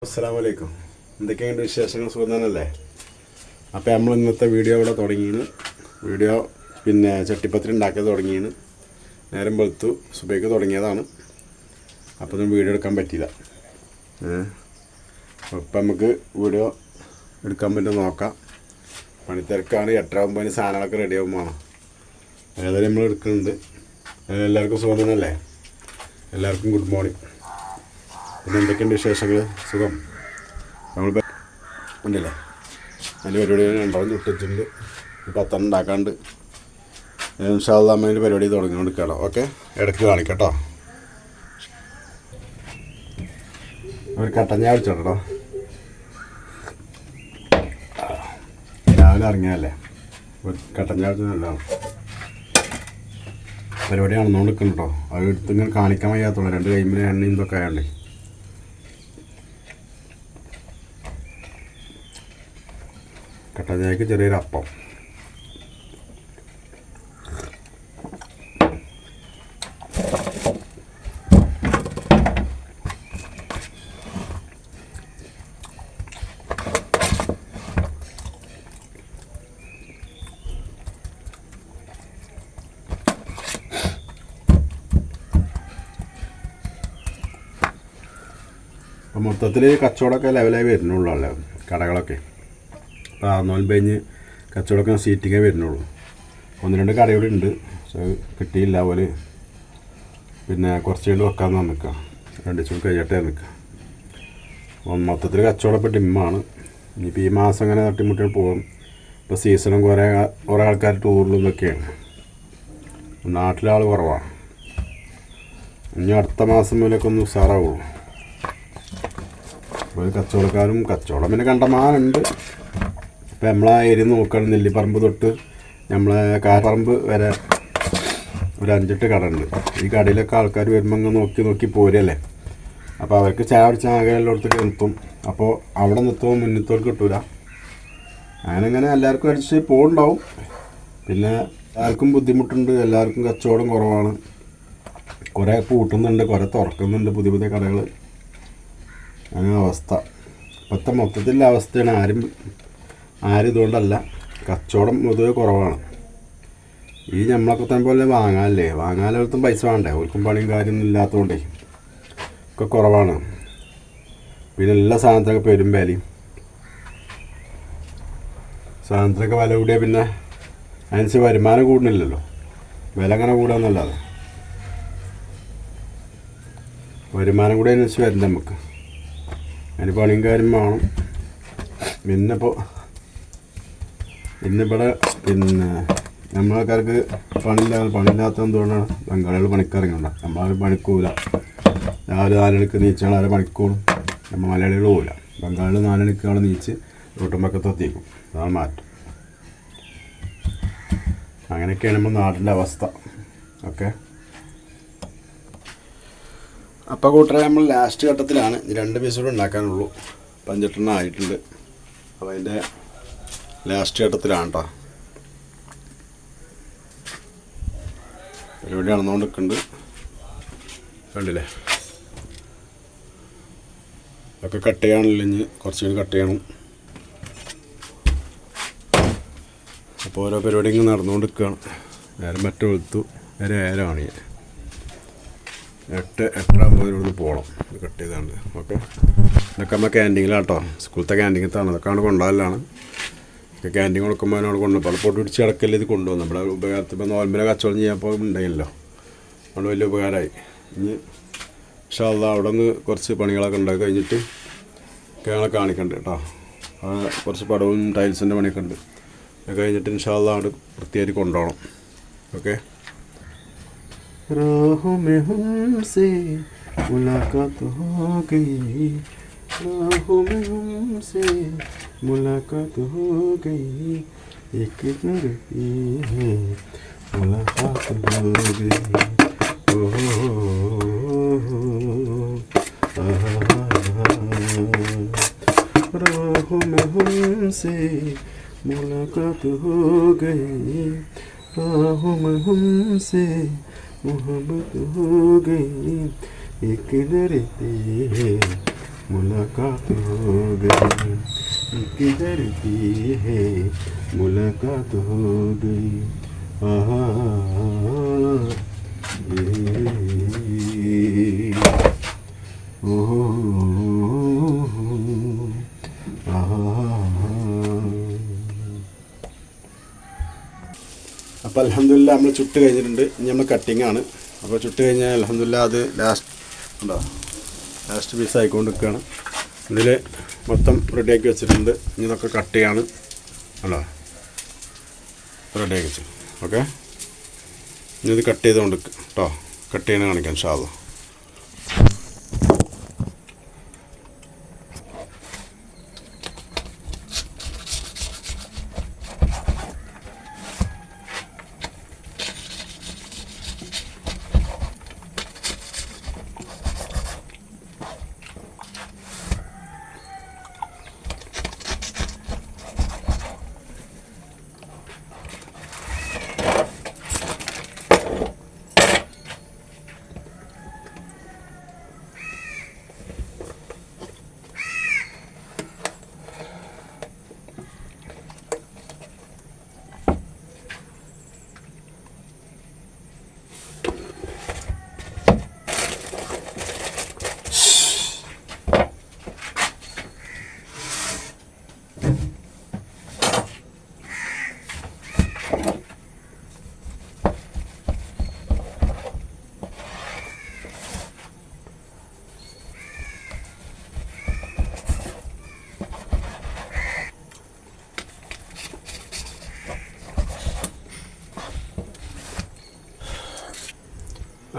അസ്സലാമലൈക്കും. എന്തൊക്കെയുണ്ട് വിശേഷങ്ങൾ? സുഖം തന്നെയല്ലേ? അപ്പോൾ നമ്മൾ ഇന്നത്തെ വീഡിയോ ഇവിടെ തുടങ്ങിയാണ്. വീഡിയോ ചട്ടിപ്പത്തിരി ഉണ്ടാക്കിയത് തുടങ്ങിയാണ്. നേരം വെളുത്തു സുബൈക്ക് തുടങ്ങിയതാണ്. അപ്പോൾ ഒന്നും വീഡിയോ എടുക്കാൻ പറ്റിയില്ല. അപ്പം നമുക്ക് വീഡിയോ എടുക്കാൻ പറ്റും നോക്കാം. പണിത്തിരക്കാണ്. 8:30 സാധനങ്ങളൊക്കെ റെഡി ആകും വേണം. ഏതായാലും നമ്മൾ എടുക്കുന്നുണ്ട്. എല്ലാവർക്കും സുഖം തന്നെയല്ലേ? എല്ലാവർക്കും ഗുഡ് മോർണിംഗ്. പിന്നെ എന്തൊക്കെയുണ്ട് വിശേഷങ്ങൾ? സുഖം. നമ്മൾ ഉണ്ടല്ലേ അതിൻ്റെ പരിപാടി ഉണ്ടാവും. ചുട്ടിട്ടുണ്ട് 10 ഉണ്ടാക്കാണ്ട്. ഇൻഷാ അല്ലാഹ് അതിൻ്റെ പരിപാടി തുടങ്ങിക്കൊണ്ടിരിക്കുകയാണ്. ഓക്കെ, ഇടയ്ക്ക് കാണിക്കട്ടോ. ഒരു കട്ടൻ ചായ കുടിച്ചോട്ടോ. രാവിലെ ഇറങ്ങിയതല്ലേ, ഒരു കട്ടൻ ചായ കുടിച്ചത് നല്ലതാണ്. പരിപാടി നടന്നുകൊണ്ട് നിൽക്കുന്നു കേട്ടോ. അത് എടുത്തിങ്ങനെ കാണിക്കാൻ വയ്യാത്തുള്ളൂ. 2 കൈമിൽ എണ്ണയും ഇതൊക്കെ ആയതുകൊണ്ട്. കട്ടൻ ചായക്ക് ചെറിയൊരു അപ്പം. അപ്പം മൊത്തത്തിൽ കച്ചവടമൊക്കെ ലെവലായി വരുന്നുള്ളൂ അല്ലേ കടകളൊക്കെ. അപ്പോൾ 6 കഴിഞ്ഞ് കച്ചവടമൊക്കെ സീറ്റിങ്ങേ വരുന്നുള്ളൂ. 1-2 കടയുടെ ഉണ്ട്, പക്ഷെ കിട്ടിയില്ല. പോലെ കുറച്ച് കഴിഞ്ഞ് വെക്കാമെന്ന് നിൽക്കുക. 2 ദിവസം കഴിയട്ടെ നിൽക്കുക. മൊത്തത്തിൽ കച്ചവടം ഇപ്പോൾ ഡിമ്മാണ്. ഇനിയിപ്പോൾ ഈ മാസം അങ്ങനെ തട്ടിമുട്ടി പോകും. ഇപ്പോൾ സീസണും കുറേ ആൾക്കാർ ടൂറിലും ഇതൊക്കെയാണ്. നാട്ടിലാൾ കുറവാണ്. ഇനി അടുത്ത മാസം മുതലൊക്കെ ഒന്ന് ഉഷാറാവുള്ളൂ. അപ്പോൾ കച്ചവടം കണ്ടമാനുണ്ട്. ഇപ്പോൾ നമ്മളെ ഏരിയ നോക്കുകയാണെങ്കിൽ നെല്ലിപ്പറമ്പ് തൊട്ട് നമ്മളെ കാരപ്പറമ്പ് വരെ ഒരു 5-8 കട ഉണ്ട്. ഈ കടയിലൊക്കെ ആൾക്കാർ വരുമ്പോൾ അങ്ങ് നോക്കി പോരല്ലേ. അപ്പോൾ അവർക്ക് ചായ കുടിച്ചാൽ ആകെ എല്ലായിടത്തേക്ക് നിർത്തും. അപ്പോൾ അവിടെ നിർത്തുമ്പോൾ മുന്നത്തോട്ട് കിട്ടൂല. അങ്ങനെ എല്ലാവർക്കും അടിച്ച് പോകുന്നുണ്ടാവും. എല്ലാവർക്കും ബുദ്ധിമുട്ടുണ്ട്. എല്ലാവർക്കും കച്ചവടം കുറവാണ്. കുറേ പൂട്ടുന്നുണ്ട്, കുറേ തുറക്കുന്നുണ്ട് പുതിയ കടകൾ. അങ്ങനെ അവസ്ഥ ഇപ്പോഴത്തെ മൊത്തത്തിലുള്ള അവസ്ഥയാണ്. ആരും ഇതുകൊണ്ടല്ല, കച്ചവടം പൊതുവെ കുറവാണ്. ഈ നമ്മളൊക്കെ തന്നെ പോലെ വാങ്ങാനൊരുത്തും പൈസ വേണ്ടേ. അവർക്കും പണിയും കാര്യമൊന്നും ഇല്ലാത്തതുകൊണ്ടേ ഒക്കെ കുറവാണ്. എല്ലാ സാധനത്തിനൊക്കെ പെരും വിലയും. സാധനത്തിനൊക്കെ വില കൂടിയാൽ അതിനനുസരിച്ച് വരുമാനം കൂടുന്നില്ലല്ലോ. വില അങ്ങനെ കൂടാന്നല്ലാതെ വരുമാനം കൂടി അതിനനുസരിച്ച് വരില്ല നമുക്ക്. അതിന് പണിയും കാര്യം വേണം. ഇന്നിവിടെ നമ്മളാൾക്കാർക്ക് പണിയില്ലാത്ത എന്തുകൊണ്ടാണ് ബംഗാളികൾ പണിക്കിറങ്ങണ്ട. നമ്മളാരും പണിക്കൂല. രാവിലെ 4 മണിക്ക് നീച്ചാൽ ആരെ പണിക്കൂടും. നമ്മൾ മലയാളികൾ പോകില്ല. ബംഗാളിൽ 4 മണിക്ക് അവിടെ നീച്ച് റോട്ടുമ്പക്കത്ത് എത്തിക്കും. അതാണ് മാറ്റം. അങ്ങനെയൊക്കെയാണ് നമ്മൾ നാട്ടിൻ്റെ അവസ്ഥ. ഓക്കെ, അപ്പോൾ കൂട്ടരെ നമ്മൾ ലാസ്റ്റ് ഘട്ടത്തിലാണ്. 2 പീസ് കൂടെ ഉണ്ടാക്കാനുള്ളൂ. 5-8 ആയിട്ടുണ്ട്. അപ്പോൾ അതിൻ്റെ ലാസ്റ്റ് ഘട്ടത്തിലാണ് കേട്ടോ. പരിപാടി നടന്നുകൊണ്ട് നിൽക്കുന്നുണ്ട്. കണ്ടില്ലേ, ഒക്കെ കട്ട് ചെയ്യാണല്ലോ. ഇനി കുറച്ച് കഴിഞ്ഞ് കട്ട് ചെയ്യണം. അപ്പോൾ ഓരോ പരിപാടി ഇങ്ങനെ നടന്നുകൊണ്ട് നിൽക്കുകയാണ്. നേരം വെളുത്തു. നേരെ 7 8:30 പോകണം. കട്ട് ചെയ്താണ്ട്. ഓക്കെ, ഇതൊക്കെ നമ്മൾ ക്യാൻറ്റീനിലാണ് കേട്ടോ. സ്കൂളത്തെ ക്യാൻറ്റീനത്താണ്. ഇതൊക്കെയാണ് കൊണ്ടുപോകലാണ്. ക്യാൻറ്റീൻ കൊടുക്കുമ്പോൾ അതിനോട് കൊണ്ടുപോകും. പല പൊട്ടി പിടിച്ച് കിടക്കല്ലേ ഇത് കൊണ്ടുപോകും. നമ്മുടെ ഉപകാരത്തിൽ ഇപ്പോൾ നോൽമ്പിനെ കച്ചവടം ചെയ്യാപ്പോൾ ഉണ്ടായില്ലോ. അതുകൊണ്ട് വലിയ ഉപകാരമായി. ഇനി ഇൻഷാ അല്ലാഹ് അവിടെ നിന്ന് കുറച്ച് പണികളൊക്കെ ഉണ്ടാക്കി കഴിഞ്ഞിട്ട് ഞങ്ങളെ കാണിക്കണ്ട് കേട്ടോ. കുറച്ച് പടവും ടൈൽസിൻ്റെ പണിയൊക്കെ ഉണ്ട്. അത് കഴിഞ്ഞിട്ട് ഇൻഷാ അല്ലാഹ് അവിടെ വൃത്തിയായിട്ട് കൊണ്ടുപോകണം. ഓക്കെ, राहों में हमसे मुलाकात हो गई, राहों में हमसे मुलाकात हो गई, एक करती है मुलाकात हो गई, राहों में हमसे मुलाकात हो गई, राहों में हमसे मोहब्बत हो गई, एक डरती है मुलाकात हो गई किधर की है मुलाकात हो गई आहा ഓഹോ അപ്പോൾ അൽഹംദുലില്ലാ നമ്മൾ ചുട്ട് കഴിഞ്ഞിട്ടുണ്ട്. ഇനി നമ്മൾ കട്ടിങ് ആണ്. അപ്പോൾ ചുട്ട് കഴിഞ്ഞാൽ അൽഹംദുലില്ലാ അത് ലാസ്റ്റ് പീസ് ആയിക്കൊണ്ട് നിൽക്കുകയാണ്. ഇതിൽ മൊത്തം റെഡിയാക്കി വെച്ചിട്ടുണ്ട്. ഇനി ഇതൊക്കെ കട്ട് ചെയ്യാണ്. അല്ലോ റെഡിയാക്കി വെച്ചു. ഓക്കെ, ഇനി ഇത് കട്ട് ചെയ്തുകൊണ്ട് കേട്ടോ. കട്ട് ചെയ്യാൻ കാണിക്കാം ഇൻഷാ അല്ലാഹ്.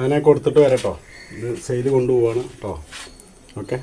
അങ്ങനെ കൊടുത്തിട്ട് വരാം കേട്ടോ. ഇത് സെയിൽ കൊണ്ടുപോവാണ് കേട്ടോ. ഓക്കെ.